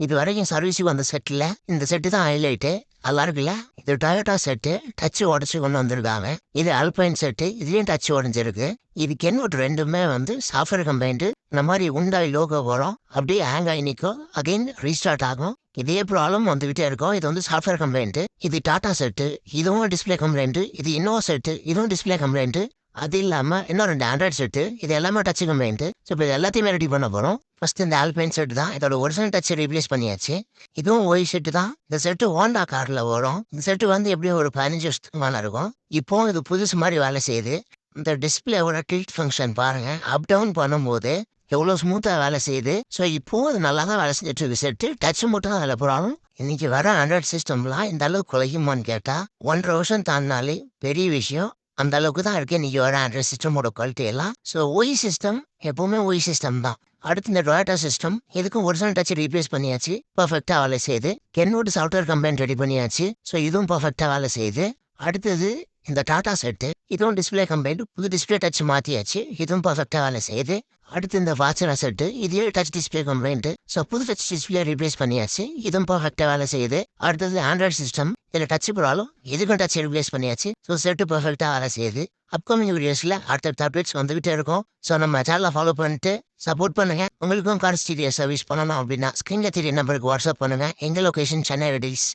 இது வரைக்கும் சர்வீஸுக்கு வந்த செட்டில் இந்த செட்டு தான் ஹைலைட்டு. நல்லா இருக்குல்ல? இது டொயோட்டா செட்டு, டச்சு உடச்சி கொண்டு வந்திருக்காங்க. இது அல்பைன் செட்டு, இதுலயும் டச் உடஞ்சிருக்கு. இது கென்வுட் ரெண்டுமே சாஃப்ட்வேர் கம்பைன்டு. இந்த மாதிரி உண்டாய் லோகோ வரும், அப்படியே ஹேங் ஆகி நிற்கும், அகைன் ரீஸ்டார்ட் ஆகும். இதே ப்ராப்ளம் வந்துகிட்டே இருக்கும். இது சாஃப்ட்வேர் கம்ப்ளைண்ட். இது டாடா செட்டு, இதுவும் டிஸ்பிளே கம்ப்ளைண்ட். இது இன்னோவா செட்டு, இதுவும் டிஸ்பிளே கம்ப்ளைண்ட். அது இல்லாமல் இன்னும் 2 ஆண்ட்ராய்ட் செட்டு, இது எல்லாமே டச் கம்ப்ளைண்ட். ஸோ இப்போ இது எல்லாத்தையுமே ரெடி பண்ண போகிறோம். ஃபர்ஸ்ட் இந்த ஆல்பைன் செட் தான், இதோட ஒரிஜினல் டச் ரீப்ளேஸ் பண்ணியாச்சு. இதுவும் ஒய் செட்டு தான். இந்த செட்டு ஹோண்டா காரில் வரும். இந்த செட்டு எப்படியும் ஒரு 15 வருஷத்துக்கு மேலே இருக்கும். இப்போ இது புதுசு மாதிரி வேலை செய்யுது. இந்த டிஸ்பிளேவோட டில்ட் ஃபங்க்ஷன் பாருங்க, அப் டவுன் பண்ணும்போது எவ்வளோ ஸ்மூத்தாக வேலை செய்யுது. ஸோ இப்போ அது நல்லா தான் வேலை செஞ்சுட்டு இருக்கு. செட்டு டச் மட்டும் தான் அதில் போகிறாலும். இன்னைக்கு வர ஆண்ட்ராய்ட் சிஸ்டம்லாம் இந்த அளவுக்கு குறையுமான்னு கேட்டால் 1.5 வருஷம் தாண்டினாலே பெரிய விஷயம். அந்த அளவுக்கு தான் இருக்கு இன்னைக்கு வர ஆண்ட்ராய்ட் சிஸ்டமோட குவாலிட்டி எல்லாம். ஸோ ஒய் சிஸ்டம் எப்பவுமே ஒய் சிஸ்டம் தான். அடுத்து இந்த டொயோட்டா சிஸ்டம், இதுக்கும் ஒரிஜினல் டச் ரீப்ளேஸ் பண்ணியாச்சு, பர்ஃபெக்டாக வேலை செய்யுது. கென்வுட் சாஃப்ட்வேர் கம்பைன் ரெடி பண்ணியாச்சு. ஸோ இதுவும் பர்ஃபெக்டாக வேலை செய்யுது. அடுத்தது இந்த டாடா செட்டு, இதுவும் டிஸ்பிளே கம்பைன், புது டிஸ்பிளே டச் மாற்றியாச்சு, இதுவும் பர்ஃபெக்டாக வேலை செய்யுது. அடுத்து இந்த வாட்சரா செட்டு, இதே டச் டிஸ்பிளே கம்ப்ளைண்ட். ஸோ புது டச் டிஸ்பிளே ரீப்ளேஸ் பண்ணியாச்சு, இதுவும் பர்ஃபெக்டாக வேலை செய்யுது. அடுத்தது ஆண்ட்ராய்ட் சிஸ்டம், இதில் டச் ப்ராப்ளம், இதுக்கும் டச் ரீப்ளேஸ் பண்ணியாச்சு. ஸோ செட்டு பர்ஃபெக்டாக வேலை செய்யுது. அப்கமிங் வீடியோஸில் அடுத்த அப்டேட்ஸ் வந்துகிட்டே இருக்கும். ஸோ நம்ம சேனலை ஃபாலோ பண்ணிட்டு சப்போர்ட் பண்ணுங்க. உங்களுக்கும் கார் ஸ்டீரியோ சர்வீஸ் பண்ணணும் அப்படின்னா ஸ்க்ரீனில் தெரிய நம்பருக்கு வாட்ஸ்அப் பண்ணுங்க. எங்கள் லொகேஷன் சென்னை ரெடிஸ்.